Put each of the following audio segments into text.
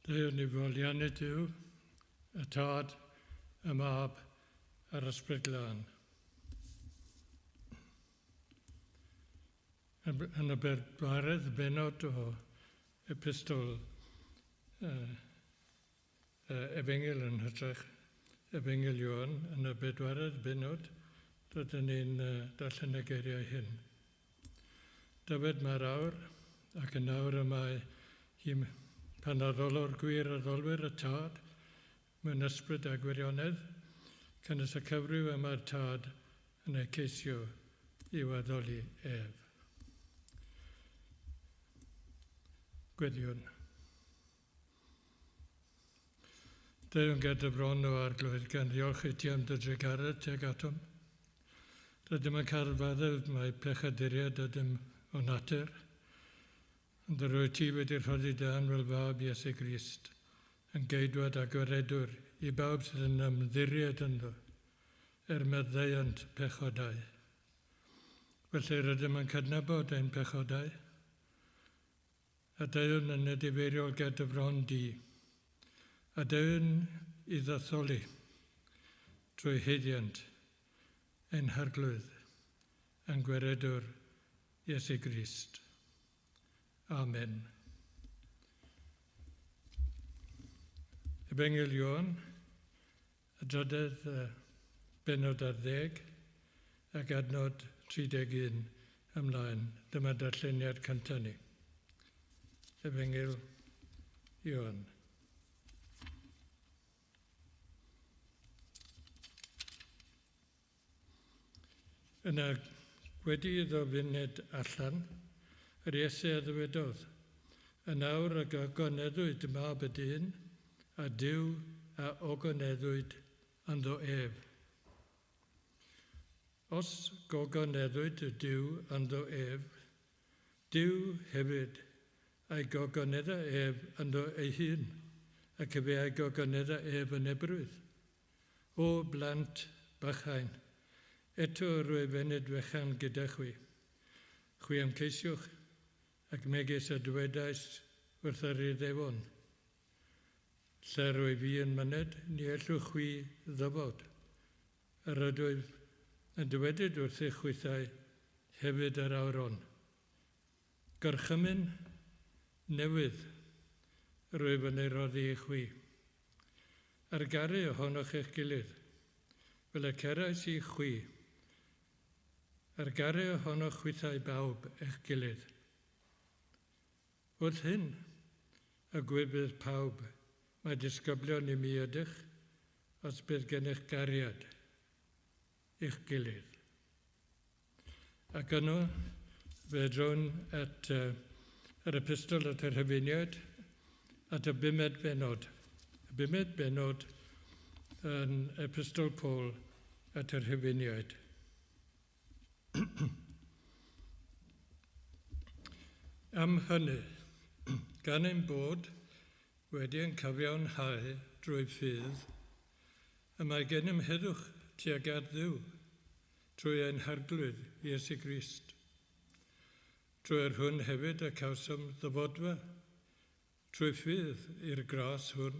Dyw ni folian y diw, y tad, y mab, a'r ysbryd glân. Yn y bedwaredd benod o epistol Efengil yn hytrach, Efengil Iwan, yn y bedwaredd benod, rydyn ni'n darllen y geiriau hyn. Dyfed mae'r awr, ac yn awr yma pan addolwr gwir addolwyr y tad, mewn ysbryd a gwirionedd, cynnes y cyfryw yma'r tad yn ei ceisio i'w addoli ef. Gweddiwn. Dew'n gyda bron o arglwydd gan ddiolch i ti am dy dregarad tuag atom. Rydym yn cael faddef mae pechaduriad ydym o natur, ond yr wyt ti wedi rhoddi dan fel fab Iesu Grist, yn geidwad a gwaredwr i bawb sydd yn ymddiried ynddo, meddeuant pechodau. Felly rydym yn cydnabod ein pechodau, a dew'n yn edifeiriol gyda bron di, a dew'n i ddatholi drwy heddiant ein harglwydd yn gweredwr Iesu Grist. Amen. Efengil Iwan, y drydydd benod ar 10 ac adnod 31 ymlaen. Dyma darlleniad cyntaf ni. Efengil Iwan. Yna wedi iddo funed allan, yr Iesu a ddywedodd, yn awr a gogoneddwyd mab y dyn, a diw a ogoneddwyd ynddo ef. Os gogoneddwyd y diw ynddo ef, diw hefyd a'i gogonedda ef ynddo ei hun, ac efe a'i gogonedda ef yn ebrwydd. O blant bychain, eto Rhufeiniaid fechan gyda chwi. Chwi am ceisiwch ac megis a dywedais wrth yr iddewon. Lle rwy fi yn myned, ni ellwch chwi ddyfod. Yr ydwyf yn dywedyd wrth eich chwythau hefyd yr awron. Gorchymyn newydd rwyf yn ei roddi i chwi. Ar garu ohonoch eich gilydd, fel y cerais i chwi. Ar garu ohonoch chwythau bawb eich gilydd. Wrth hyn, y gwybydd pawb, mae disgyblion i mi ydych, os bydd gennych gariad i'ch gilydd. Ac yno, fe drwn at yr epistol at yr Rhufeiniaid, at y 5 benod. Y 5 benod yn epistol Paul at yr Rhufeiniaid. Am hynny, gan ein bod wedi yn cyfiawnhau drwy ffydd, y mae gennym heddwch tuag at Dduw trwy ein harglwydd Iesu Grist. Trwy'r hwn hefyd y cawsom ddyfodfa, trwy ffydd i'r gras hwn,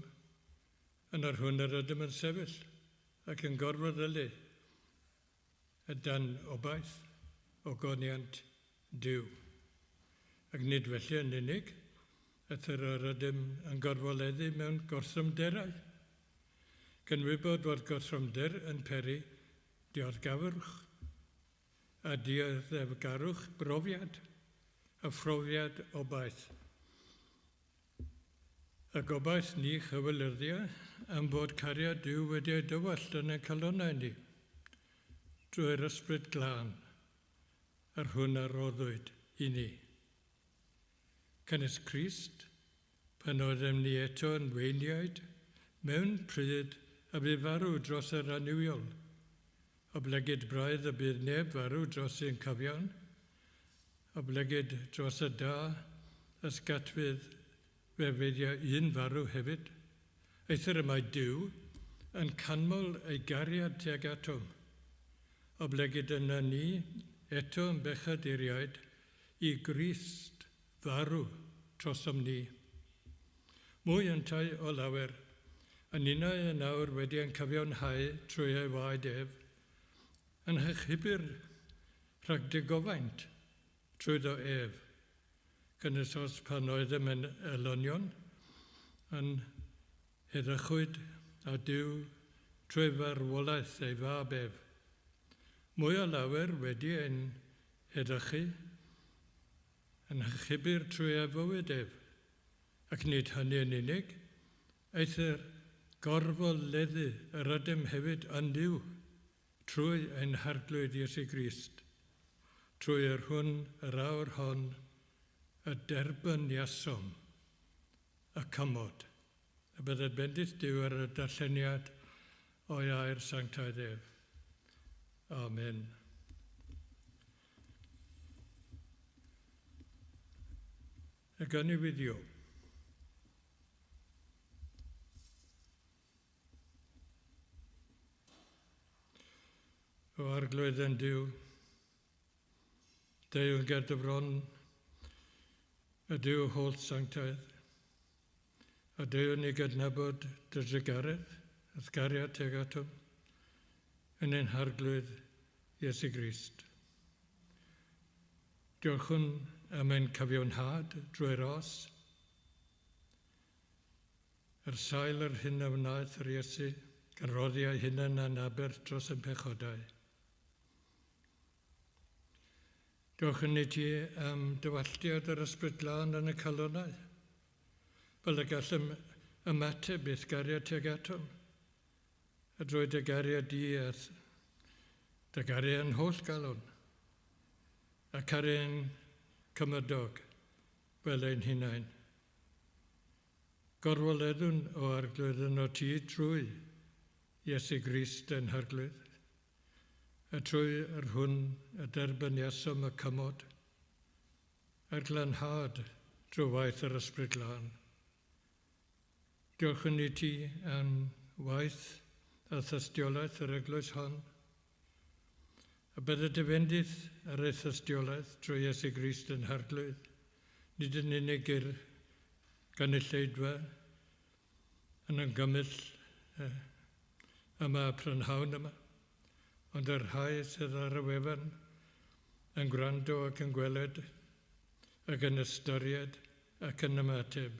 yn ar hwn yr ydym yn sefyll ac yn gorfod ylu, dan obaith o goniant Duw. Ac nid felly yn unig, ythyr yr ydym yn gorfoleddu mewn gorthymderau. Cynwybod fod gorthymder yn peri dioddgafwrch a dioddefgarwch brofiad a phrofiad obaith. Y gobaith ni chyfylyddio am bod cariad Duw wedi ei dywallt yn y calonnau ni, drwy'r ysbryd glân, ar hwn a roddwyd i ni. Cynnes Crist, pan oeddem ni eto yn weiniaid, mewn pryd a bydd farw dros yr aniwiol, oblygyd braidd y bydd neb farw dros ein cyfiawn, oblygyd dros y da, ysgatfydd fe fyddio un farw hefyd. Eithir y mae Duw yn canmol ei gariad tuag atom, oblygyd yna ni eto yn bechaduriaid i Grist farw trosom ni. Mwy yn tai o lawer, a ninnau yn nawr wedi yn cyfiawnhau trwy ei waed ef, yn hychybur rhag digofaint trwy do ef, gynnysos pan oeddem yn elonion, yn heddychwyd a diw trwy farwolaeth ei fab ef. Mwy o lawer wedi ein heddychu yn hychybur trwy ei fywyd ef, ac nid hynny yn unig, eith yr gorfoleddu yr ydym hefyd yn diw trwy ein harglwydd Iesu Grist, trwy yr hwn yr awr hon, y derbyn iasom, y cymod. A byddai'r bendith diw ar y darlleniad o'i air sanctaidd ef. Amen. Y gynniwyddio. O arglwydd yn diw, Dew yn gerdyfron, y diw holl sanctaidd, a Dew ni gydnabod dy drygaredd, y Cariad teg atom, yn ein harglwydd Iesu Grist. Diolchwn am ein cyfiawnhad drwy'r os, yr sail yr hyn a wnaeth yr Iesu, gan roddi ei hunain a'n aber dros yn pechodau. Diolch yn i ti am dywalltiad yr ysbryd glân yn y calonau. Fel y gallem ymateb bydd Cariad teg atom, a drwy dy gariad di a dy gariad yn holl galon, a cariad cymydog fel ein hunain. Gorfoleddwn o arglwydd yn o ti drwy Iesu Grist yn harglwydd, a trwy yr hwn y derbyn iasom y cymod, a'r glanhad drwy waith yr ysbryd glân. Diolch yn i ti am waith a thystiolaeth yr eglwys hon, a bydde dyfendith ar ei thystiolaeth drwy Iesu Grist yn harglwydd, nid yn unig i'r gynulleidfa yn ymgymell yma prynhawn yma, ond yr rhai sydd ar y wefan yn gwrando ac yn gweled ac yn ystyried ac yn ymateb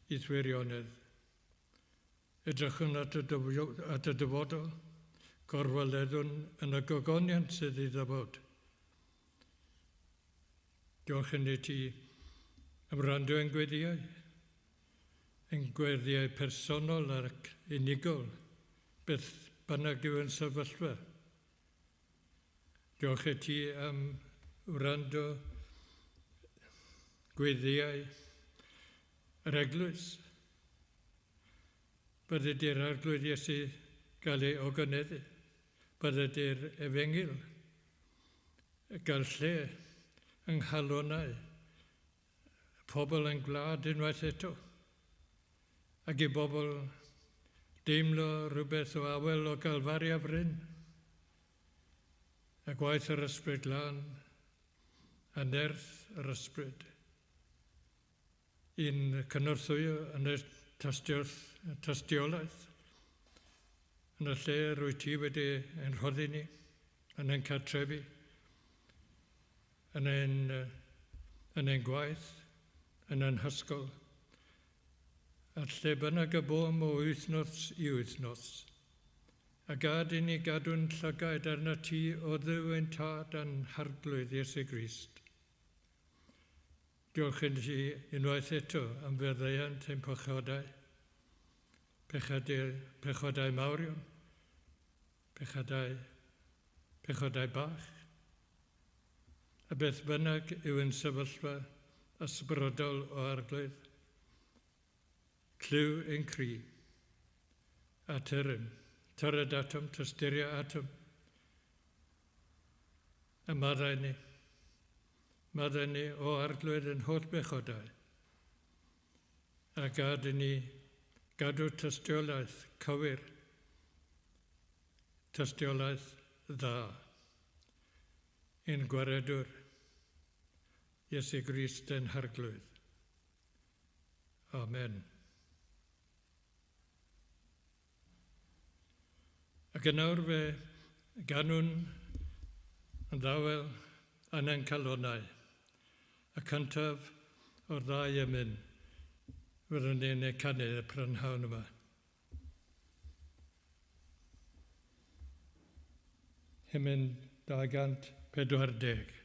i ddwirionedd. Edrychwn at y dyfodol, gorfoleddwn yn y gogoniant sydd i ddafod. Diolch yn i ti am rando yn gweddiau personol ac unigol, beth bynnag yw yn sefyllfa. Diolch i ti am wrando gweddiau yr eglwys. Bydde di'r arglwydd Iesu gael ei ogoneddu. Bydde di'r efengil gael lle yng nghalonau pobl yn gwlad unwaith eto. Ac i bobl deimlo rhywbeth o awel o galfari a fryn. A gwaith yr ysbryd glân, a nerth yr ysbryd. Un cynorthwyo yn y tystiolaeth, yn y lle rwy ti wedi ein rhoddi ni, yn ein cartrefi, yn ein gwaith, yn ein hysgol, a lle bynnag y bom o wythnos i wythnos, a gad i ni gadw'n llygaid arna ti o ddiw ein tad a'n harglwydd Iesu Grist. Diolch yn ti unwaith eto am feddeiant ein pechodau, pechodau mawrion, pechodau bach, a beth bynnag yw yn sefyllfa ysbrydol o arglwydd, clyw ein cri, a tyryd atom, tystyria atom, a maddau ni o arglwydd yn holl bechodau, a gad i ni gadw tystiolaeth cywir, tystiolaeth dda, ein gwaredwr Iesu Grist yn harglwydd. Amen. Ac yn awr fe ganwn yn ddawel anen calonau. Y cyntaf o'r ddau emyn fyddwn ni'n ei canu y prynhawn yma. Hymyn 240.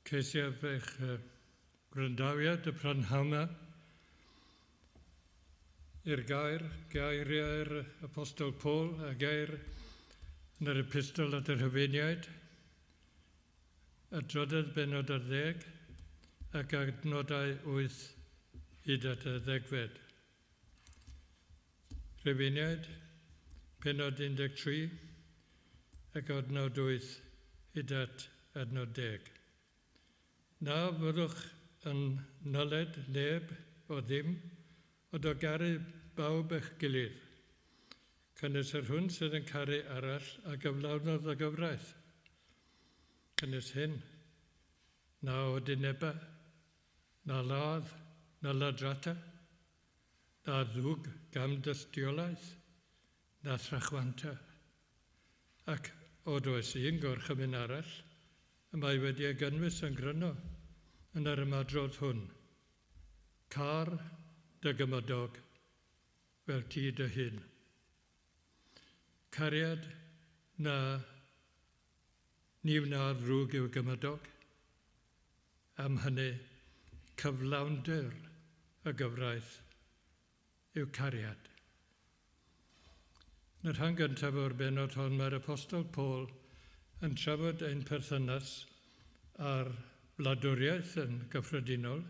Ceisiaf eich gwrandawiad y prynhawn i'r gairiau'r Apostol Paul a gair yn yr epistol at yr Rhufeiniaid, adrodded benod ar 10 ac adnodau 8 hyd at y 10fed. Rhufeiniaid, penod 13 ac adnod 8 hyd at adnod 10. Na fyddwch yn noled neb o ddim, o dogaru bawb eich gilydd. Cynnes yr hwn sydd yn caru arall a gyflawnodd y gyfraith. Cynnes hyn, na o dyneba, na ladd, na ladrata, na ddwg gam dystiolaeth, na thrachwanta. Ac o does un gorchymyn arall, y mae wedi ei gynnwys yn gryno yn yr ymadrodd hwn. Car dy gymodog fel ti dy hun. Cariad na ni wna'r rwg i'w gymodog. Am hynny cyflawnder y gyfraith yw Cariad. Yn y rhan gyntaf o'r benod hon, mae'r Apostol Paul yn trafod ein perthynas ar wladwriaeth yn gyffredinol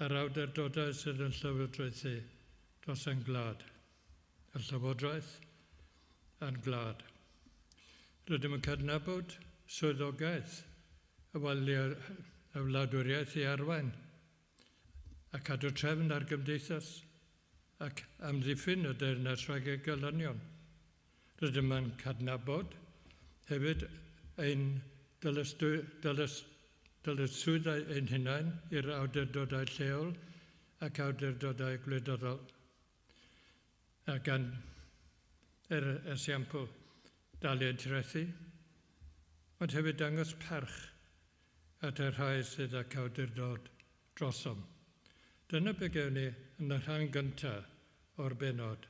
a'r awdurdodau sydd yn llywodraethu dros ein gwlad. Y llywodraeth a'n gwlad. Rydym yn cydnabod swyddogaeth y wladwriaeth i arwain a cadw trefn ar gymdeithas ac amddiffyn y deyrnas rhag ei gylynion. Rydym yn cydnabod hefyd ein dyletswyddau ein hunain i'r awdurdodau lleol ac awdurdodau gwleidyddol. A gan esiampl daliad trethu, ond hefyd dangos parch at y rhai sydd ac awdurdod drosom. Dyna be gewn ni yn y rhan gyntaf o'r benod.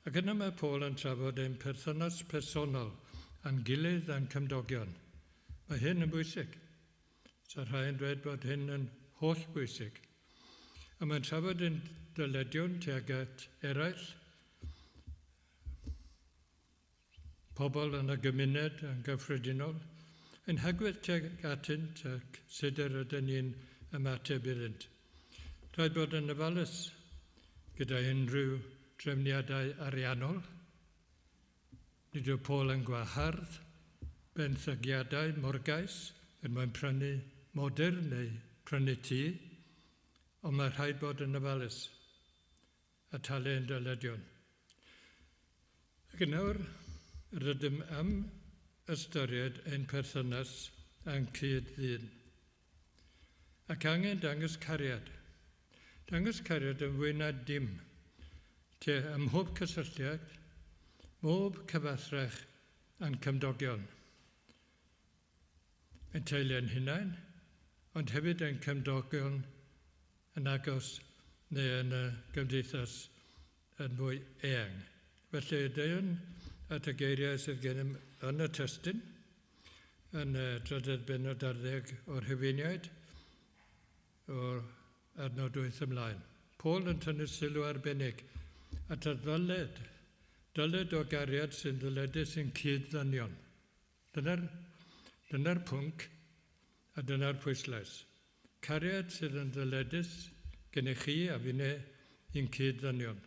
Ac yna mae Paul yn trafod ein perthynas personol a'n gilydd a'n cymdogion. Mae hyn yn bwysig. So rhai yn dweud bod hyn yn holl bwysig. A mae'n trafod ein dyledion tuag at eraill, pobl yn y gymuned yn gyffredinol, yn hygwyd tuag atynt ac sut ydyn ni'n ymateb iddynt. Rhaid bod yn ofalus gyda unrhyw drefniadau ariannol. Nid yw Paul yn gwahardd benthygiadau morgais er mwyn prynu modur neu prynu tŷ, ond mae rhaid bod yn ofalus a talu ein dyledion. Ac nawr, rydym am ystyried ein perthynas a'n cyd-ddyn. Ac angen dangos cariad. Dangos cariad yn fwy na dim, te ym mhob cysylltiad, mob cyfathrach a'n cymdogion. Yn teulu'n hunain, ond hefyd yn cymdogion yn agos neu yn y gymdeithas yn fwy eang. Felly deuwn at y geiriau sydd gennym yn y testyn, yn y drydydd benod 12 o'r Rhufeiniaid, o'r adnod 8 ymlaen. Paul yn tynnu sylw arbennig at y dyled o gariad sy'n ddyledus yn cyd-ddynion. Dyna'r pwnc a dyna'r pwyslais. Cariad sydd yn ddyledus gen i chi a fi'n i'n cyd-ddynion.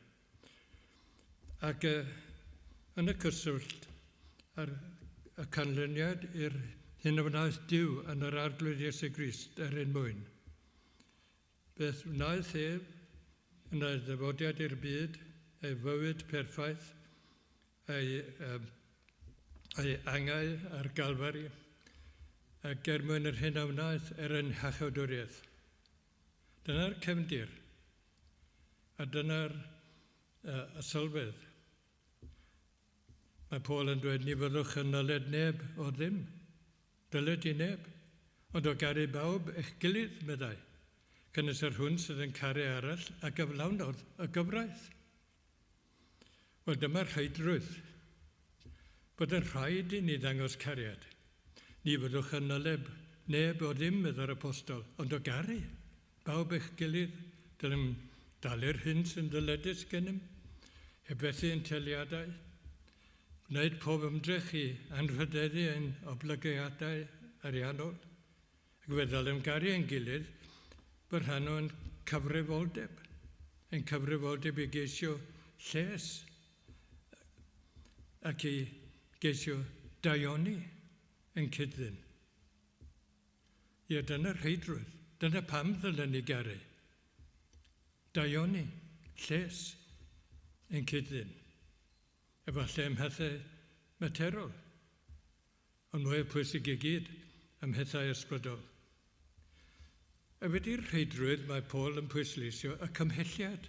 Ac yn y cyswllt ar y canlyniad i'r hyn o wnaeth Duw yn yr arglwydd Iesu Grist un mwyn. Beth wnaeth yn y ddyfodiad i'r byd, ei fywyd perffaith, ei angau ar galfari, ac mwyn yr hyn o wnaeth yn hachawdwriaeth. Dyna'r cefndir, a dyna'r sylwedd. Mae Paul yn dweud, ni fyddwch yn noled neb o ddim, dyled i neb, ond o garu bawb eich gilydd, meddai, cynnes yr hwn sydd yn caru arall a gyflawnodd y gyfraith. Wel, dyma'r rhaidrwydd, bod yn rhaid i ni ddangos cariad. Ni fyddwch yn noled neb o ddim, meddai'r apostol, ond o garu bawb eich gilydd, dylem dalu'r hyn sy'n dyledus gennym, hebethu yn teliadau, gwneud pob ymdrech i anrhydeddu ein oblygiadau ariannol, ac fe ddylem garu ein gilydd bod rhan o'n cyfrifoldeb. Ein cyfrifoldeb i geisio lles ac i geisio daioni yn cyd-ddyn. Ie, dyna'r rhaidrwydd. Dyna pam ddylen ni garu. Daioni, lles yn cyd-ddyn. Efallai ymhethau materol, ond mwy pwysig i gyd ymhethau ysbrydol. A wedi'r rhaidrwydd mae Paul yn pwysleisio y cymhelliad.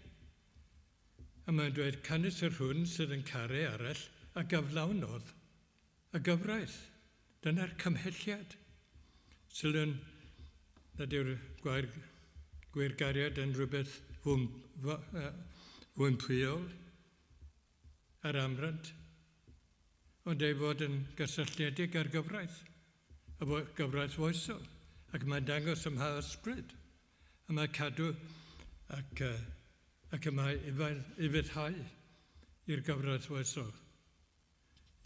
A mae'n dweud canys yr hwn sydd yn caru arall a gyflawnodd y gyfraith. Dyna'r cymhelliad. Sylwn nad yw'r gweirgariad yn rhywbeth fwynpwyol ar amrant, ond ei fod yn gysylltiedig ar gyfraith, y gyfraith foesol, ac mae'n dangos ym mha ysbryd, a mae cadw ac ac y mae i fyddhau i'r gyfraith wesol.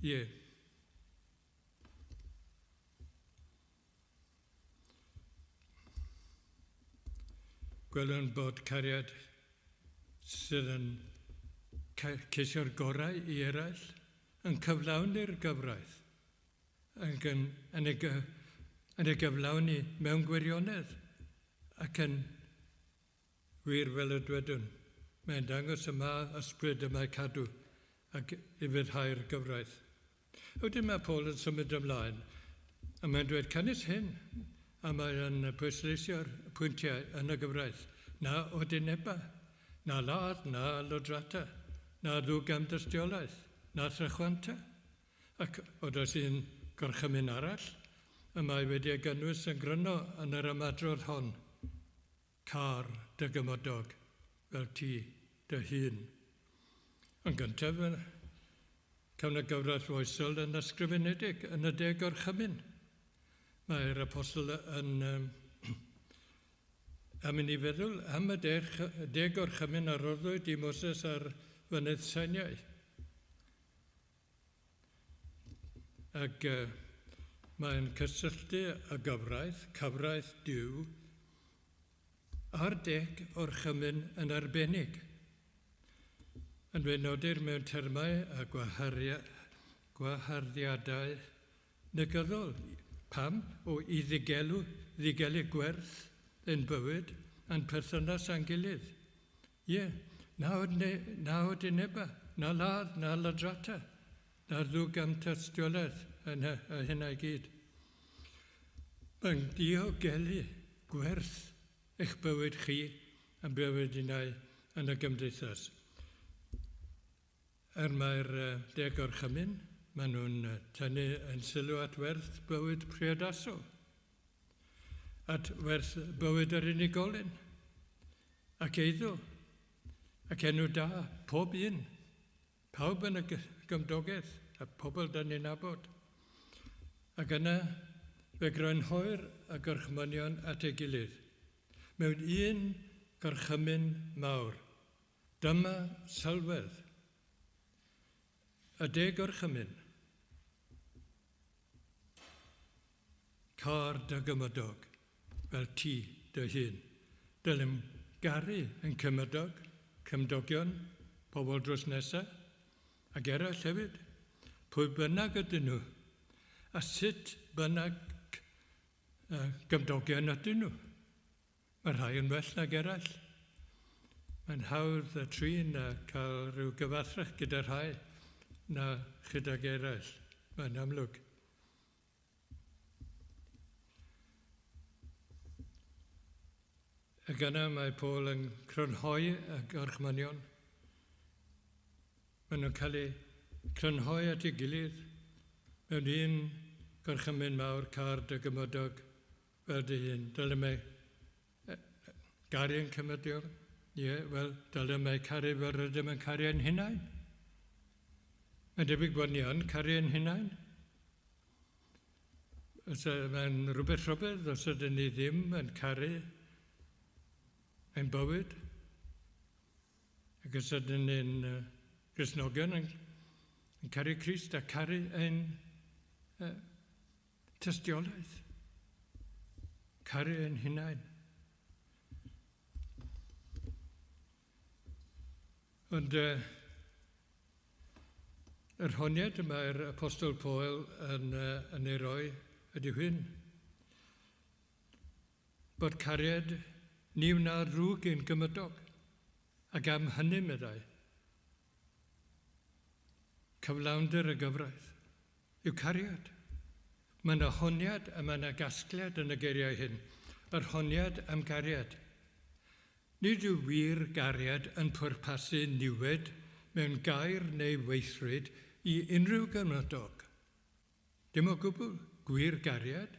Ie. Gwelwn bod Cariad sydd yn ceisio'r gorau i eraill yn cyflawni'r gyfraith yn y gyflawni mewn gwirionedd ac yn wir fel y dwedwn. Mae'n dangos yma ysbryd y mae cadw ac i fyddhau'r gyfraith. Wedyn mae Paul yn symud ymlaen a mae'n dweud cynnes hyn a mae'n pwysleisio'r pwyntiau yn y gyfraith. Na odyneba, na ladd, na lodrata, na ddwgam dystiolaeth, na thrychwanta. Ac oedd oes un gorchymyn arall, y mae wedi gynnwys yn gryno yn yr ymadrodd hon, car dy gymodog, fel ti dy hun. Yn gyntaf, cawn y gyfraith foesol yn ysgrifenedig yn y 10 gorchymyn. Mae'r apostol yn am i feddwl am y 10 gorchymyn a roddwyd i Moses ar fynydd Sinai. Ac mae'n cysylltu y cyfraith Duw, a'r 10 orchymyn yn arbennig. Yn nodir mewn termau a gwaharddiadau negyddol. Pam? O i ddigelu gwerth yn bywyd yn perthynas a'n gilydd. Ie, na odyneba, na ladd, na ladrata, na ddwgam tystiolaeth yn hynna i gyd. Mae'n diogelu gwerth eich bywyd chi yn bywyd unau yn y gymdeithas. Mae'r 10 gorchymyn, maen nhw'n tynnu yn sylw at werth bywyd priodasol, at werth bywyd yr unigolyn, ac eiddo, ac enw da, pob un, pawb yn y gymdogaeth, a pobl da ni'n nabod. Ac yna, fe grynhoi'r y gorchmynion at ei gilydd. Mewn un gorchymyn mawr, dyma sylwedd, y 10 gorchymyn, car dy gymodog, fel ti dy hun. Dylem garu yn cymdogion, pobl dros nesaf, ac eraill hefyd, pwy bynnag ydyn nhw, a sut bynnag gymdogion ydyn nhw. Mae rhai yn well nag eraill. Mae'n hawdd y trin a cael rhyw gyfathrych gyda rhai na chydag eraill. Mae'n amlwg. Ac yna mae Paul yn crynhoi y gorchmynion. Maen nhw'n cael eu crynhoi at ei gilydd mewn un gorchymyn mawr, car dy gymodog fel dy hun. Dyle mae garu'n cymydiol? Ie, wel, dyle mae caru fel rydym yn caru ein hunain. Mae'n debyg bod ni yn caru ein hunain. Mae'n rhywbeth rhyfedd os ydyn ni ddim yn caru ein bywyd. Ac os ydyn ni'n Gristnogion yn caru Crist a caru ein tystiolaeth. Caru ein hunain. Ond yr honiad mae'r apostol Paul yn ei roi ydy hyn. Bod cariad ni wna rwg yn gymydog, ac am hynny meddai. Cyflawnder y gyfraith yw cariad. Mae yna honiad a mae yna gasgliad yn y geiriau hyn. Yr honiad am cariad. Nid yw wir gariad yn pwrpasu niwed mewn gair neu weithrwyd i unrhyw gymydog. Dim o gwbl gwir gariad.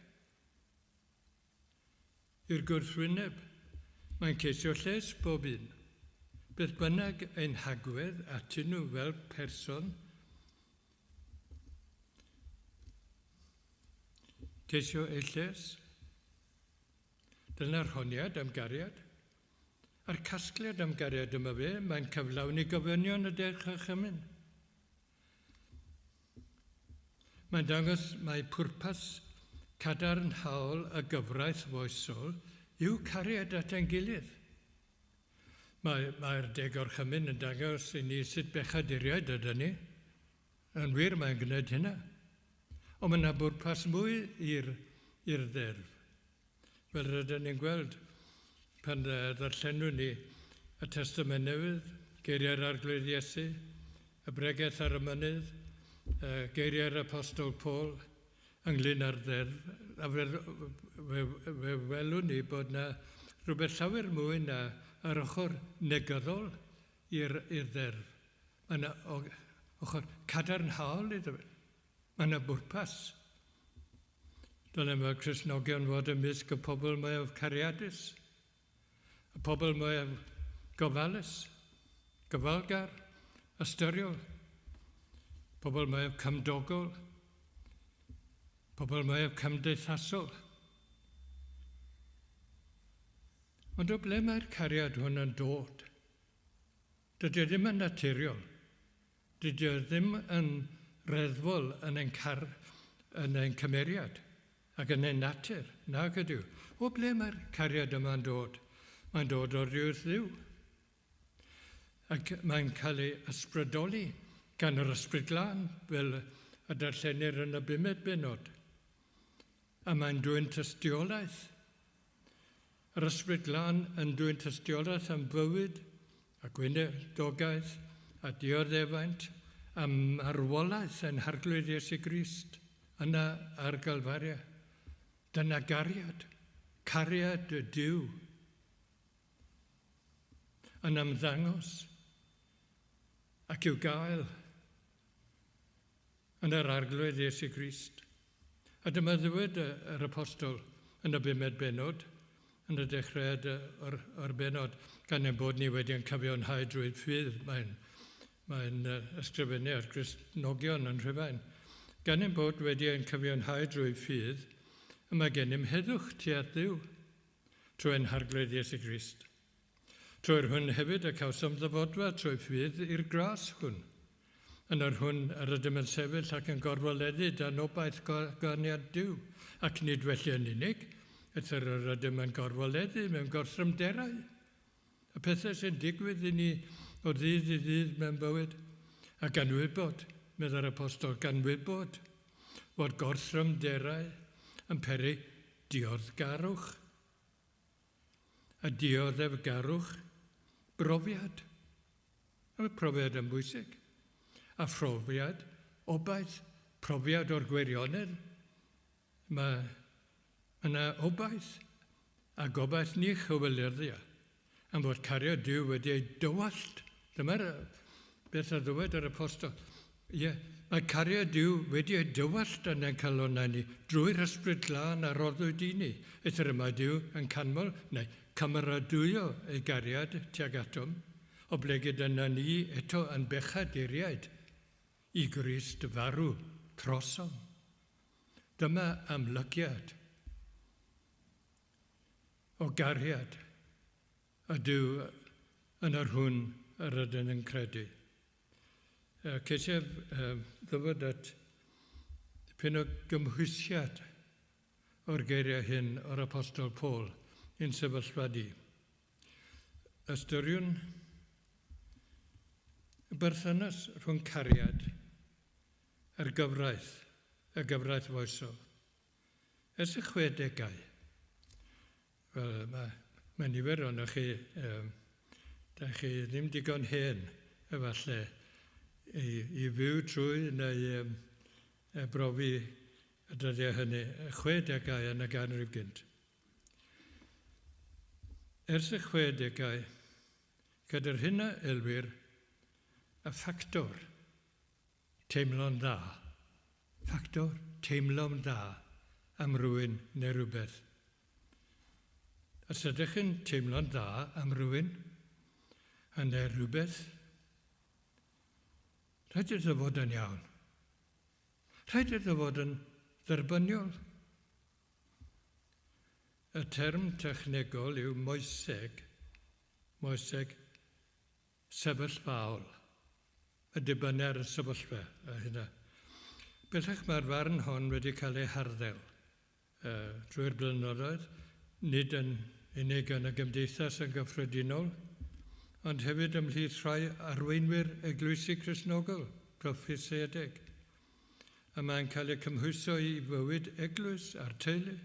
I'r gwrthwyneb, mae'n ceisio lles bob un. Beth bynnag ein hagwedd atyn nhw fel person, ceisio ei lles. Dyna'r honiad am gariad. A'r casgliad am gariad yma fe, mae'n cyflawni gofynion y dechrau chymyn. Mae'n dangos mai pwrpas cadarnhaol y gyfraith foesol yw cariad at ein gilydd. Mae'r deg o'r chymyn yn dangos i ni sut bechaduriaid ydy ni. Yn wir mae'n gwneud hynna. Ond mae yna bwrpas mwy i'r ddeddf. Fel rydyn ni'n gweld pan ddarllenwn ni y Testament Newydd, geiriau'r Arglwydd Iesu, y bregaeth ar y mynydd, geiriau'r Apostol Paul ynglyn â'r ddeddf. A fe welwn ni bod yna rhywbeth llawer mwy na ar ochr negyddol i'r ddeddf. Mae yna ochr cadarnhaol iddo fe. Mae yna bwrpas. Dyna mae'r Cristnogion fod ymysg y pobl mwyaf cariadus, y pobl mwyaf gofalus, gyfalgar, ystyriol, pobl mwyaf cymdogol, pobl mwyaf cymdeithasol. Ond o ble mae'r cariad hwn yn dod? Dydy o ddim yn naturiol. Dydy o ddim yn reddfol yn ein cymeriad ac yn ein natur. Nag ydyw. O ble mae'r cariad yma'n dod? Mae'n dod o'r Ddiwrth Dduw. Ac mae'n cael ei ysbrydoli gan yr Ysbryd Glân fel y darllenir yn y 5 bennod. A mae'n dwyn tystiolaeth. Yr Ysbryd Glân yn dwyn tystiolaeth am fywyd, a gwynedogaeth, a dioddefaint, am arwolaeth yn Arglwydd Iesu Grist, yna ar Galfaria. Dyna gariad, cariad y Duw, yn ymddangos ac i'w gael yn yr Arglwydd Iesu Grist. A dyma ddywed yr apostol yn y 5 bennod, yn y dechreuad o'r bennod, gan ein bod ni wedi'n cyfiawnhau drwy'r ffydd. Mae'n ysgrifennu ar Gristnogion yn Rhufein. Gan ein bod wedi'n cyfiawnhau drwy'r ffydd, mae gennym heddwch tua'r Dduw trwy'n Arglwydd Iesu Grist. Trwy'r hwn hefyd y cawsom ddyfodfa trwy ffydd i'r gras hwn. Yn yr hwn yr ydym yn sefyll ac yn gorfoleddu dan obaith ganiad Duw, ac nid felly yn unig, yr ydym yn gorfoleddu mewn gorthrymderau. Y pethau sy'n digwydd i ni o ddydd i ddydd mewn bywyd, a gan wybod, medda'r apostol, gan wybod fod gorthrymderau yn peri dioddgarwch. A dioddefgarwch, brofiad. A mae profiad yn bwysig. A phrofiad, obaith, profiad o'r gwirionedd. Mae yna obaith a gobaith ni chywelyddia am fod cariad Duw wedi ei dywallt. Dyma'r beth a ddywed yr apostol. Mae cariad Duw wedi ei dywallt yn ein calonnau ni drwy'r Ysbryd Glân a roddwyd i ni. Either yma Duw yn canmol neu cymeradwyo ei gariad tuag atom, o ble gyda ni eto yn bechaduriaid i Grist farw trosom. Dyma amlygiad o gariad a Duw yn yr hwn yr ydyn yn credu. Ceisio ddyfod at dipyn o gymhwysiad o'r geiriau hyn o'r apostol Paul i'n sefyllfa di. Ystyriwn y berthynas rhwng cariad a'r gyfraith, y gyfraith foesol. Ers y 60au, wel, mae nifer o'n chi, da chi ddim digon hen, efallai, i fyw trwy neu brofi y dyddiau hynny, 60au yn y ganrif gynt. Ers y 60au, gyda'r hynna elwyr, y ffactor teimlo'n dda. Ffactor teimlo'n dda am rywun neu rhywbeth. Os ydych chi'n teimlo'n dda am rywun neu rhywbeth, rhaid iddo fod yn iawn. Rhaid iddo fod yn dderbyniol. Y term technegol yw moeseg. moeseg sefyll fawl. Y dibynnu'r sefyllfa a hynna. Bellach mae'r farn hon wedi cael ei harddel drwy'r blynyddoedd, nid yn unig yn y gymdeithas yn gyffredinol, ond hefyd ymhlith rhai arweinwyr eglwysi Cristnogol, proffesiedig. A mae'n cael ei cymhwyso i fywyd eglwys a'r teulu,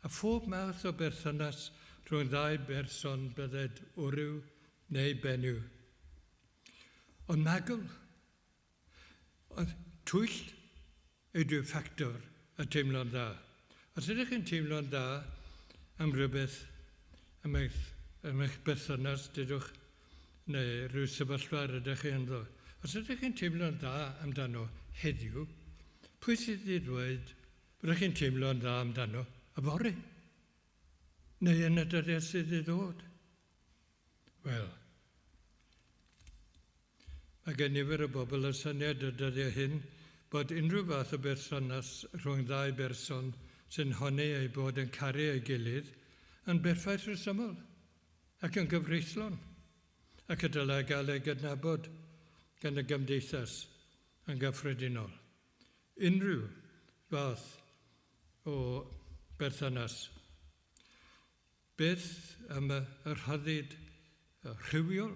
a phob math o berthynas rhwng ddau berson bydded wrw neu benyw. Ond magl, oedd twyllt ydyw ffactor y teimlo'n dda. Os ydych chi'n teimlo'n dda am rhywbeth, am eich berthynas, dydwch, neu rhyw sefyllfa rydych chi ynddo. Os ydych chi'n teimlo'n dda amdano heddiw, pwy sydd i ddweud byddwch chi'n teimlo'n dda amdano y bore? Neu yn y dyddiau sydd i ddod? Wel, mae gen nifer o bobl y syniad y dyddiau hyn bod unrhyw fath o berthynas rhwng ddau berson sy'n honni ei bod yn caru ei gilydd yn berffaith rhesymol ac yn gyfreithlon ac y dylai gael ei gydnabod gan y gymdeithas yn gyffredinol. Unrhyw fath o berthynas. Beth am y rhyddid rhywiol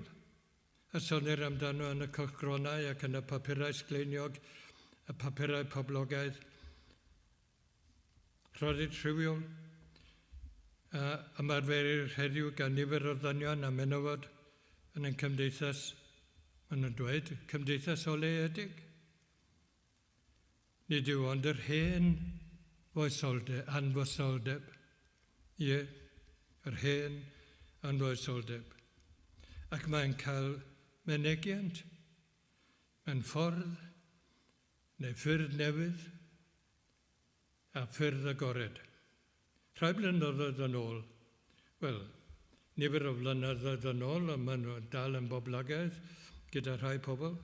a sonir amdano yn y cylchgronau ac yn y papurau sgleiniog, y papurau poblogaidd, rhyddid rhywiol, ymarferir heddiw gan nifer o ddynion a menywod yn ein cymdeithas, maen nhw'n dweud, cymdeithas oleuedig. Nid yw ond yr hen anfosoldeb, ie, yr hen anfosoldeb. Ac mae'n cael menegiant, mae'n ffordd neu ffyrdd newydd a ffyrdd agored. Rhai blynyddoedd yn ôl, wel, nifer o flynyddoedd yn ôl, ond maen nhw'n dal yn boblogaidd gyda rhai pobl,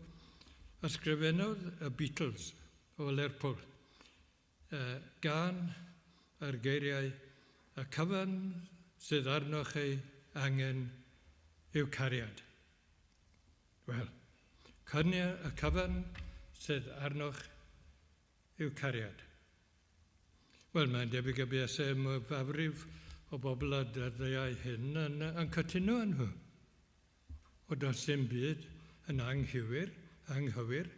ysgrifennodd y Beatles o Lerpwl gan yr geiriau y cyfan sydd arnoch ei angen yw cariad. Wel, y cyfan sydd arnoch yw cariad. Wel, mae'n debyg y buasau fafrif o bobl a dyddiau hyn yn cytuno yn nhw. O does dim byd yn anghywir.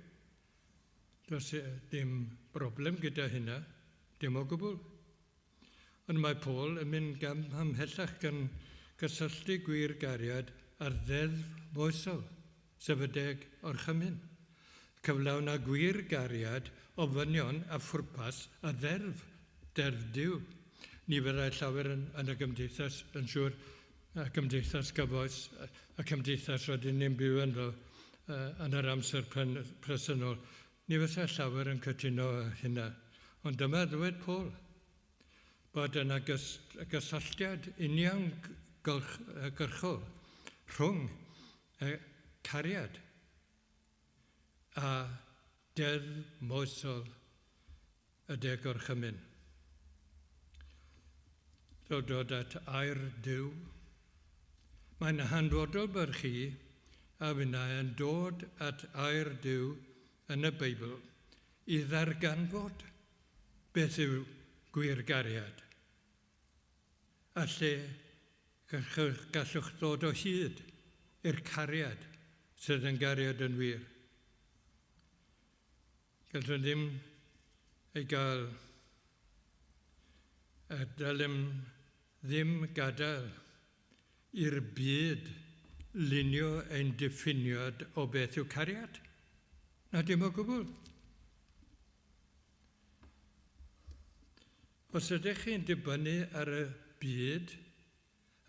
Does dim broblem gyda hynna, dim o gwbl. Ond mae Paul yn mynd ymhellach gan gysylltu gwir gariad ar ddeddf moesol, sefydeg orchymyn. Cyflawn a gwir gariad o ddynion a phwrpas a ddeddf Dyw. Niferau llawer yn y gymdeithas yn siŵr, a gymdeithas gyfoes, a cymdeithas rydyn ni'n byw ynddo yn yr amser presennol. Niferau llawer yn cytuno hynna. Ond dyma ddweud Paul, bod yna gysylltiad union gyrchol rhwng cariad a deddf moesol y deg orchymyn. Dod at air Duw. Mae'n hanfodol bod chi a fynnau yn dod at air Duw yn y Beibl i ddarganfod beth yw gwir gariad. A lle gallwch ddod o hyd i'r cariad sydd yn gariad yn wir. Gallwn ddim ei gael a dylem ddim gadael i'r byd lunio ein diffiniad o beth yw cariad. Na dim o gwbl. Os ydych chi'n dibynnu ar y byd,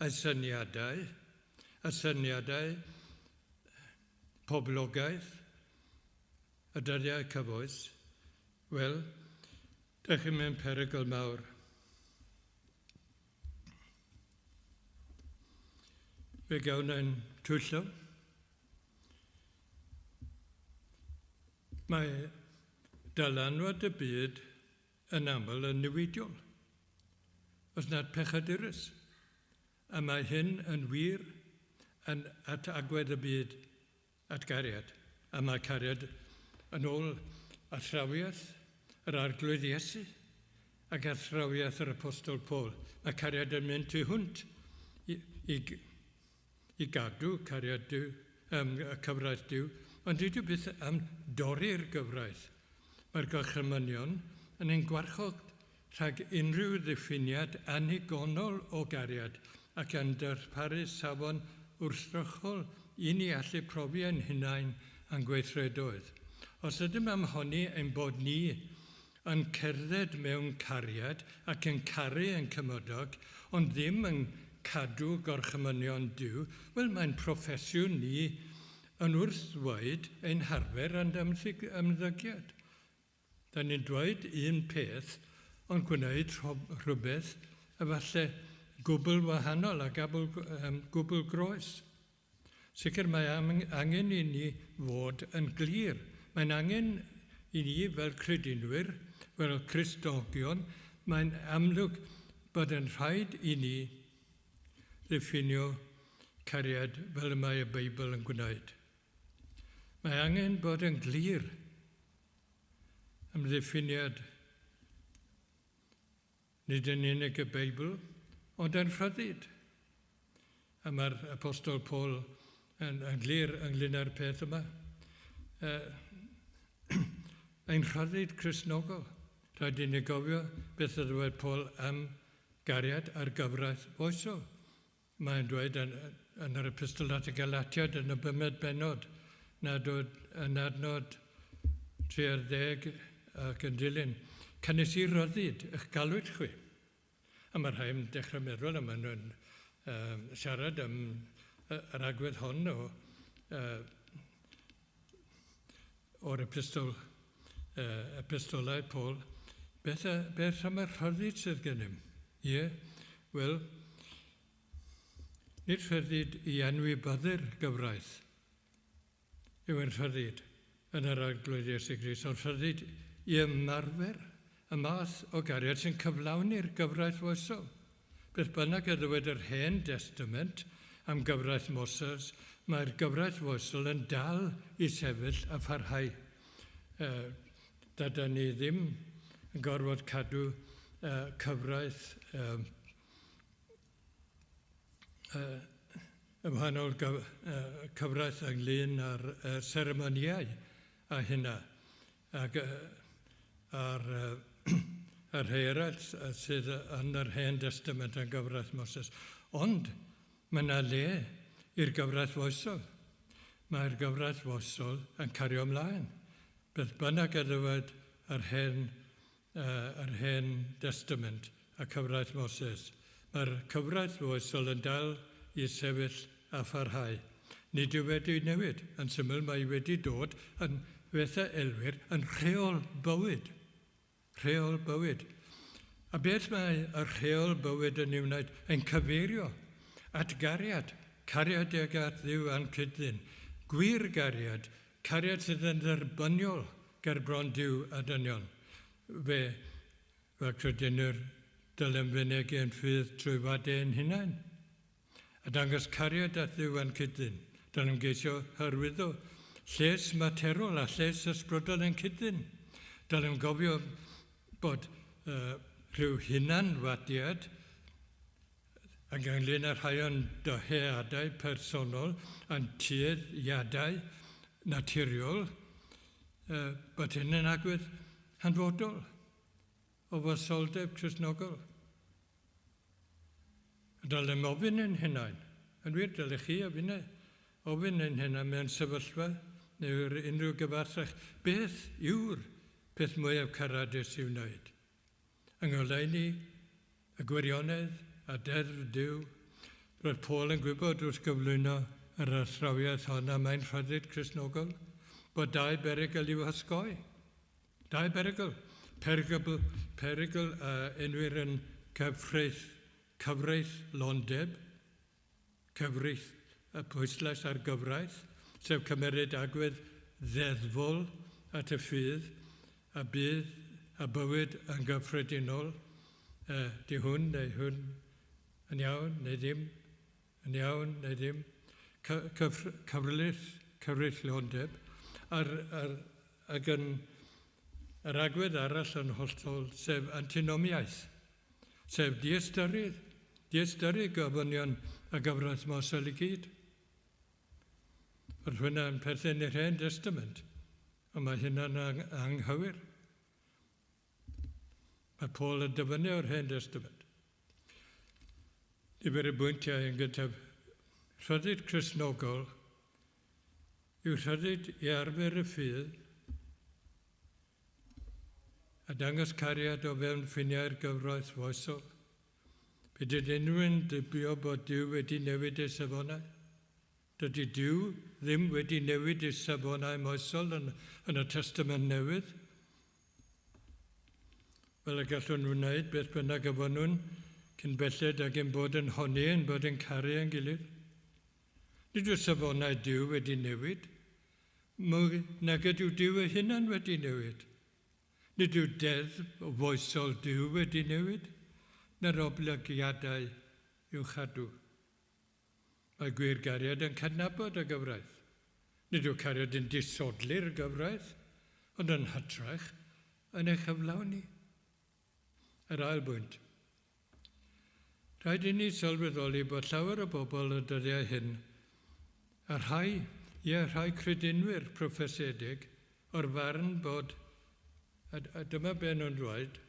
y syniadau poblogaeth, y dyddiau cyfoes, wel, ydych chi'n mynd perygl mawr. Fe gawn ein twyllo. Mae dylanwad y byd yn aml yn newidiol, os nad pechadurus. A mae hyn yn wir at agwedd y byd at Cariad. A mae Cariad yn ôl athrawiaeth yr arglwydd Iesu ac athrawiaeth yr Apostol Paul. Mae Cariad yn mynd tu hwnt i gadw Cariad Duw, y cyfraith Duw, ond dydw byth am dorri'r gyfraith. Mae'r gorchymynion yn ein gwarchod rhag unrhyw ddiffiniad annigonol o gariad ac yn darparu safon wrthrychol i ni allu profi ein hunain a'n gweithredoedd. Os ydym am honni ein bod ni yn cerdded mewn cariad ac yn caru ein cymydog, ond ddim yn cadw gorchymynion Duw, wel mae'n proffesiwn ni yn wrthwaid ein harfer yn ymddygiad. Da ni'n dweud un peth, ond gwneud rhywbeth efallai gwbl wahanol a gwbl groes. Sicr mae angen i ni fod yn glir. Mae'n angen i ni fel credinwyr, fel Cristnogion, mae'n amlwg bod yn rhaid i ni ddiffinio cariad fel y mae y Beibl yn gwneud. Mae angen bod yn glir am ddiffiniad nid yn unig y Beibl, ond yn rhyddid. A mae'r Apostol Paul yn glir ynglyn â'r peth yma. Ein rhyddid Cristnogol. Rhaid i ni gofio beth y ddweud Paul am gariad ar gyfraith foesol. Mae'n dweud yn yr epistol at y Galatiad yn y 5 bennod, nad oedd yn adnod 30 ac yn dilyn, cynnes i ryddid eich galwyd chwi. A mae'r rhaid yn dechrau meddwl am nhw'n siarad am yr agwedd hon o'r epistolau Paul. Beth am y rhyddid sydd gennym? Wel, nid rhyddid i anwybyddu'r gyfraith yw yn rhyddid yn yr arglwydd Iesu Grist, ond rhyddid i ymarfer y math o gariad sy'n cyflawni'r gyfraith foesol. Beth bynnag y ddweud yr Hen Testament am gyfraith Moses, mae'r gyfraith foesol yn dal i sefyll a pharhau. Dyda ni ddim yn gorfod cadw cyfraith ym mhanol cyfraith ynglyn â'r seremoniau a hynna ac ar rhai eraill sydd yn yr Hen Testament yn gyfraith Moses. Ond mae yna le i'r gyfraith foesol. Mae'r gyfraith foesol yn cario ymlaen. Beth bynnag y ddweud yr Hen Testament a cyfraith Moses. Mae'r cyfraith foesol yn dal i sefyll a pharhau. Nid yw wedi newid, yn syml mae wedi dod yn bethau elwyr yn rheol bywyd. Rheol bywyd. A beth mae y rheol bywyd yn ei wneud? Ein cyfeirio at gariad. Cariad ag at Dduw a'n cydyn. Gwir gariad. Cariad sydd yn dderbyniol ger bron Duw a dynion. Fe, fel credinwyr, dylem fynegu yn ffydd trwy wadau ein hunain. A dangos cariad at Dduw a'n cydyn. Dylem geisio hyrwyddo lles materol a lles ysbrydol yn cydyn. Dylem gofio bod rhyw hunanwadiad ac ynglyn â rhai o'n dyheadau personol a'n tueddiadau naturiol, bod hyn yn agwedd hanfodol o fasoldeb Cristnogol. Dylem ofyn yn hunain, yn wir dylech chi a finne, ofyn yn hunain mewn sefyllfa neu unrhyw gyfarthach, beth yw'r peth mwyaf caradus i'w wneud? Yng ni y gwirionedd a deddf Duw, roedd Paul yn gwybod wrth gyflwyno yr athrawiaeth hon a mae'n rhyddid Cristnogol, bod 2 berygl i'w hysgoi. 2 berygl. Perygl a enwir yn cyfraith londeb, cyfraith y pwyslais ar gyfraith, sef cymryd agwedd ddeddfol at y ffydd a bydd a bywyd yn gyffredinol. Di hwn neu hwn yn iawn neu ddim, yn iawn neu ddim. cyfreithlondeb ac yn yr agwedd arall yn hollol, sef antinomiaeth, sef diestyrru gofynion y gyfraith mosel i gyd. Oedd hwnna'n perthyn i'r Hen Testament, ond mae hynna'n anghywir. Mae Paul yn dyfynnu o'r Hen Testament. Nifer y bwyntiau yn gyntaf, rhyddid Cristnogol yw rhyddid i arfer y ffydd a dangos cariad o fewn ffiniau'r gyfraith foesol. Bydd unrhyw'n dybio bod Duw wedi newid ei safonau. Dydy Duw ddim wedi newid ei safonau moesol yn y Testament Newydd. Fel y gallwn nhw wneud beth bynnag y fod nhw'n cyn belled ac yn bod yn honni yn bod yn caru yn gilydd. Nid yw safonau Duw wedi newid, nag ydyw Duw ei hunan wedi newid. Nid yw deddf foesol Duw wedi newid, na'r oblygiadau i'w chadw. Mae gwir Cariad yn cydnabod y gyfraith. Nid yw Cariad yn disodli'r gyfraith, ond yn hytrach yn ei chyflawni. Yr ail bwynt. Rhaid i ni sylweddoli bod llawer o bobl y dyddiau hyn, a rhai credinwyr proffesedig o'r farn bod, a dyma be nhw'n dweud,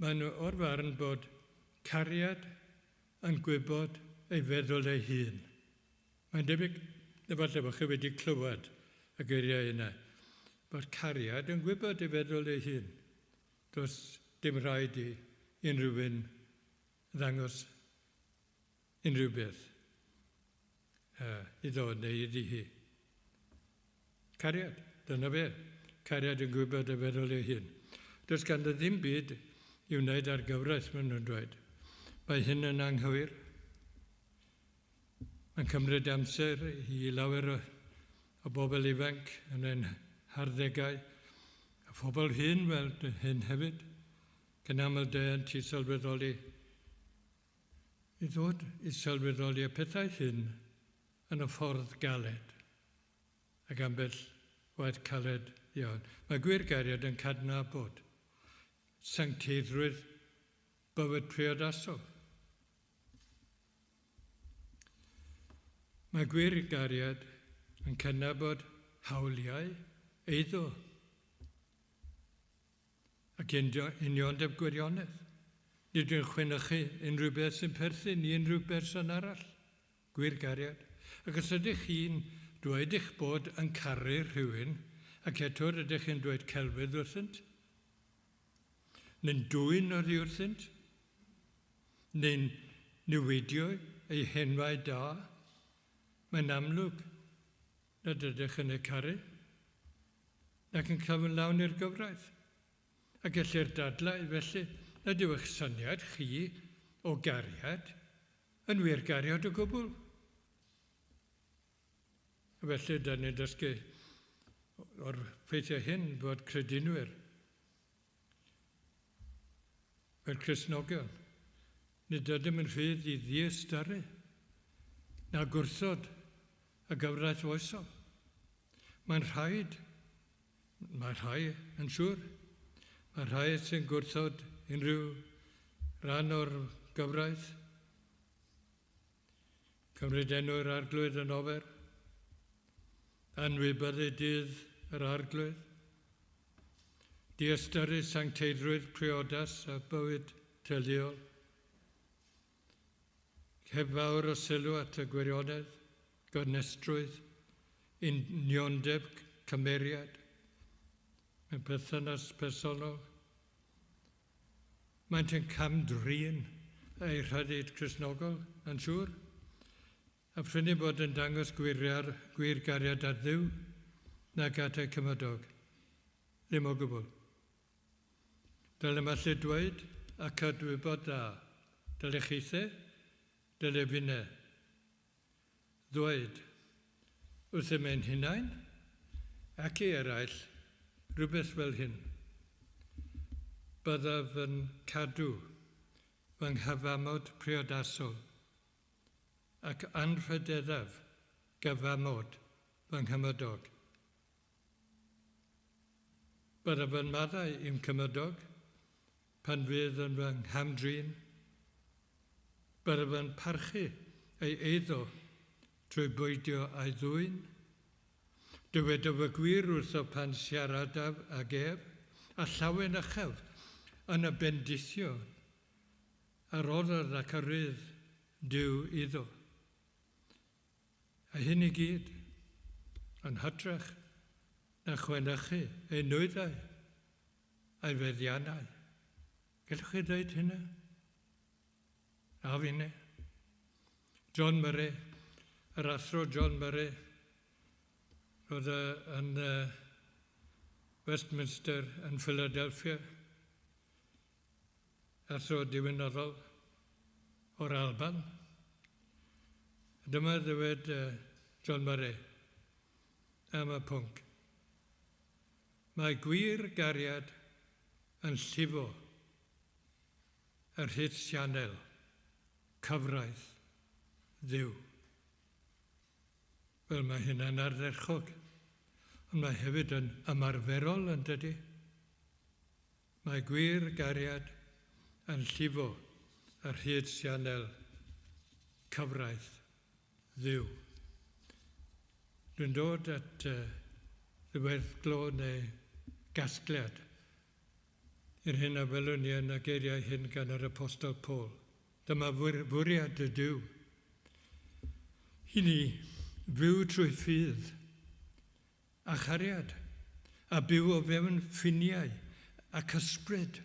maen nhw o'r farn bod Cariad yn gwybod ei feddwl ei hun. Mae'n debyg, efallai bod chi wedi clywed y geiriau yna, bod Cariad yn gwybod ei feddwl ei hun. Does dim rhaid i unrhywun ddangos unrhyw beth iddo neu iddi hi. Cariad, dyna fe. Cariad yn gwybod ei feddwl ei hun. Does ganddo ddim byd i wneud ar gyfraith, maen nhw'n dweud. Mae hyn yn anghywir. Mae'n cymryd amser i lawer o bobl ifanc yn ein harddegau, a phobl hyn fel hyn hefyd, gan aml deuant i sylweddoli, i ddod i sylweddoli y pethau hyn yn y ffordd galed, ac ambell waith caled iawn. Mae gwir Cariad yn cadnabod sancteiddrwydd bywyd priodasol. Mae gwir Cariad yn cydnabod hawliau eiddo ac uniondeb gwirionedd. Nid yw'n chwynychu unrhyw beth sy'n perthyn i unrhyw berson arall. Gwir Cariad. Ac os ydych chi'n dweud eich bod yn caru rhywun, ac eto ydych chi'n dweud celwydd wrthynt, neu'n dwyn oddi wrthynt, neu'n newidio ei henwau da, mae'n amlwg nad ydych yn ei caru, ac yn cyflawn i'r gyfraith. Ac gellir dadlau felly nad yw eich syniad chi o gariad yn wir gariad o gwbl. Felly, da ni'n dysgu o'r ffeithiau hyn bod credinwyr fel Cristnogion nid ydym yn rhydd i ddiestyru na gwrthod y gyfraith foesol. Mae rhai yn siŵr, mae rhai sy'n gwrthod unrhyw rhan o'r gyfraith, cymryd enw'r arglwydd yn ofer, anwybyddu dydd yr arglwydd, diastyru sancteiddrwydd priodas a bywyd teuluol, heb fawr o sylw at y gwirionedd, gornestrwydd, uniondeb cymeriad, mewn perthynas personol. Maent yn camdrin ei rhyddid Cristnogol, yn siŵr, a prynu bod yn dangos gwir gariad ar Dduw nag at ei cymydog. Ddim o gwbl. Dylem allu dweud ac adwybod da. Dylech eithau, dyle finnau. Ddweud wrth y mewn hunain ac i eraill rhywbeth fel hyn. Byddaf yn cadw fy nghyfamod priodasol ac anrhydeddaf gyfamod fy nghymydog. Byddaf yn maddau i'm cymydog pan fydd yn fy nghamdrin. Byddaf yn parchu ei eiddo trwy bwydio a'i ddwyn. Dywedaf y gwir wrtho pan siaradaf ag ef, a llawen ychaf yn y bendithio ar oddod ac arydd diw iddo. A hyn i gyd yn hytrach na chwenychu ei nwyddau a'i feddiannau. Gallwch chi ddweud hynna? A finne. John Murray, yr athro John Murray, roedd yn Westminster yn Philadelphia, athro diwinyddol o'r Alban. Dyma ddywed John Murray am y pwnc. Mae gwir gariad yn llifo yr hyd sianel, cyfraith, ddiw. Wel, mae hynna'n ardderchog, ond mae hefyd yn ymarferol yn dydy. Mae gwir gariad yn llifo yr hyd sianel, cyfraith, ddiw. Dwi'n dod at ddiweddglo neu gasgliad i'r hyn a welwn ni yn y geiriau hyn gan yr Apostol Paul. Dyma fwriad y Duw. I ni fyw trwy ffydd a chariad, a byw o fewn ffiniau ac ysbryd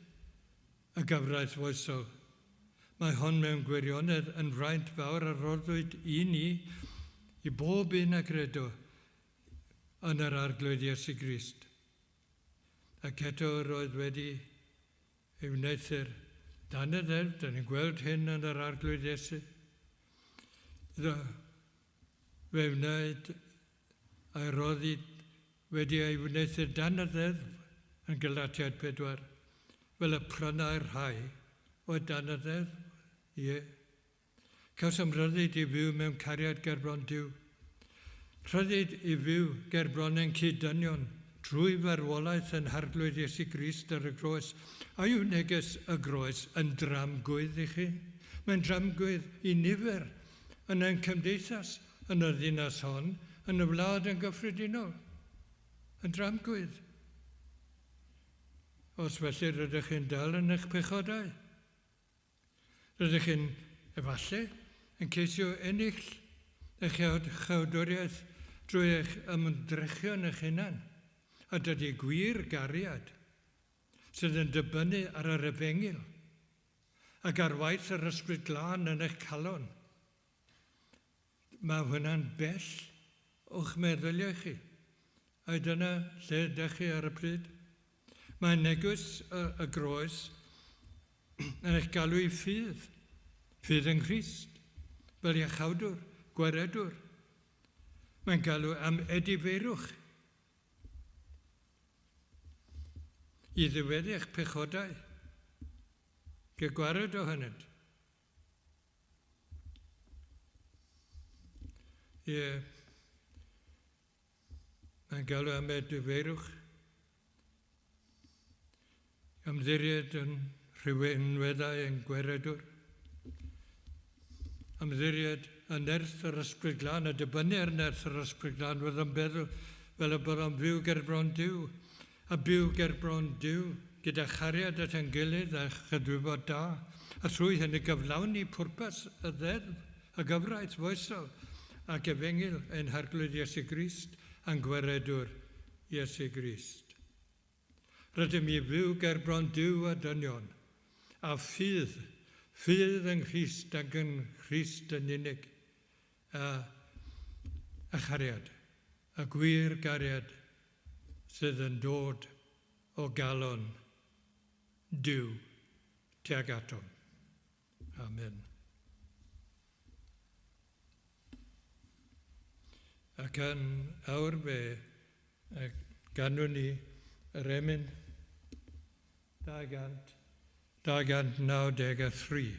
y gyfraith foesol. Mae hon mewn gwirionedd yn fraint fawr a roddwyd i ni i bob un a gredo yn yr arglwydd Iesu Grist. Ac eto roedd wedi ei wneud dan y ddeddf, da ni'n gweld hyn yn yr arglwydd Iesu. Iddo fe wneud a'i roddi wedi ei wneud dan y ddeddf yn Galatiad 4, fel y prynau'r rhai o dan y ddeddf. Ie. Caws am ryddid i fyw mewn cariad gerbron Duw. Rhyddid i fyw gerbron ein cyd-dynion drwy farwolaeth yn harglwydd Iesu Grist ar y groes. A yw neges y groes yn dramgwydd i chi? Mae'n dramgwydd i nifer yn ein cymdeithas yn y ddinas hon, yn y wlad yn gyffredinol. Yn dramgwydd. Os felly rydych chi'n dal yn eich pechodau. Rydych chi'n efallai yn ceisio ennill eich chawdwriaeth drwy eich ymdrechion eich hunan. A dydy gwir gariad sydd yn dibynnu ar yr efengil ac ar waith yr ysbryd glân yn eich calon. Mae hwnna'n bell o'ch meddyliau chi. A dyna lle ydych chi ar y pryd. Mae negus y groes yn eich galw i ffydd. Ffydd yng Nghrist, fel iachawdwr, gwaredwr. Mae'n galw am ediferwch. I ddiweddu eich pechodau. Gwared ohonynt. Ie. Mae'n galw am ediferwch. Ymddiried yn Rhufeiniaid yn gwaredwr. Ymddiried yn nerth yr ysbryd glân, a dibynnu ar nerth yr ysbryd glân, fydd yn feddwl fel y bod o'n fyw gerbron Duw. A byw gerbron Duw gyda chariad at ein gilydd a chydwybod da, a trwy hynny gyflawni pwrpas y ddeddf, y gyfraith foesol, ac efengil ein harglwydd Iesu Grist a'n gwaredwr Iesu Grist. Rydym i fyw gerbron Duw a dynion, a ffydd yng Nghrist ac yn Nghrist yn unig, a chariad, a gwir gariad sydd yn dod o galon Duw tuag atom. Amen. Ac yn awr fe, ganwn ni yr emyn 293.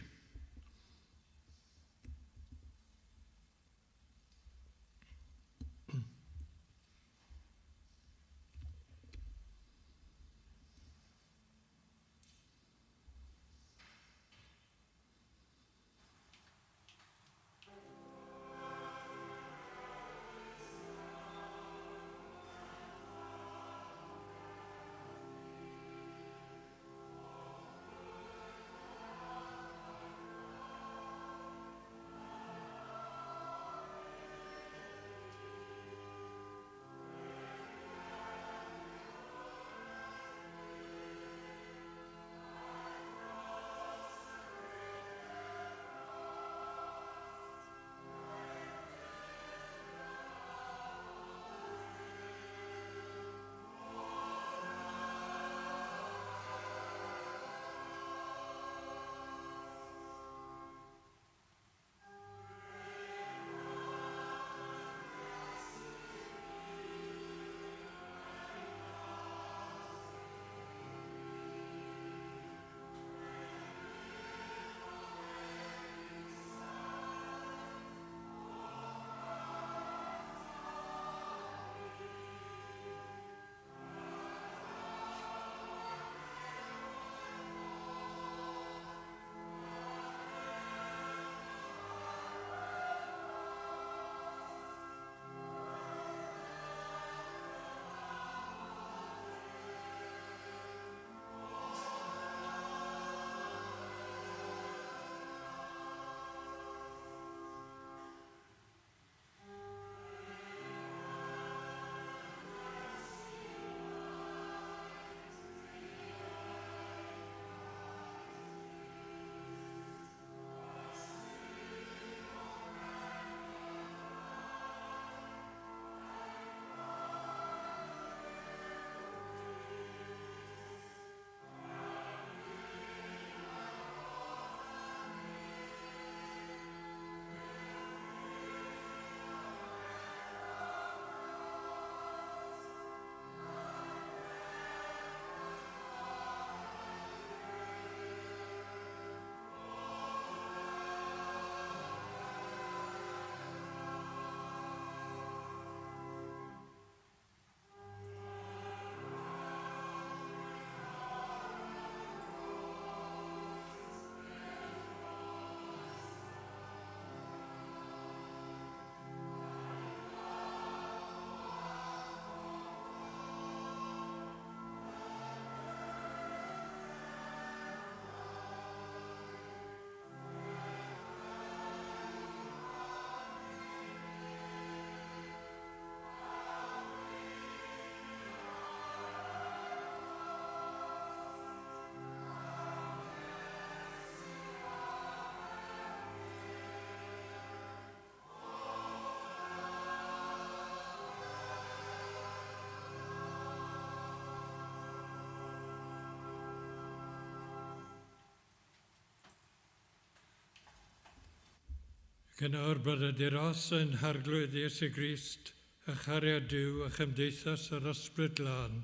Gynnawr bod y diros yn harglwydd Iesu Grist, a Cariad Duw a chymdeithas yr ysbryd lan,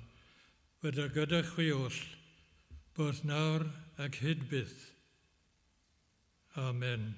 fyda gyda chwi oll, bod nawr ac hyd byth. Amen.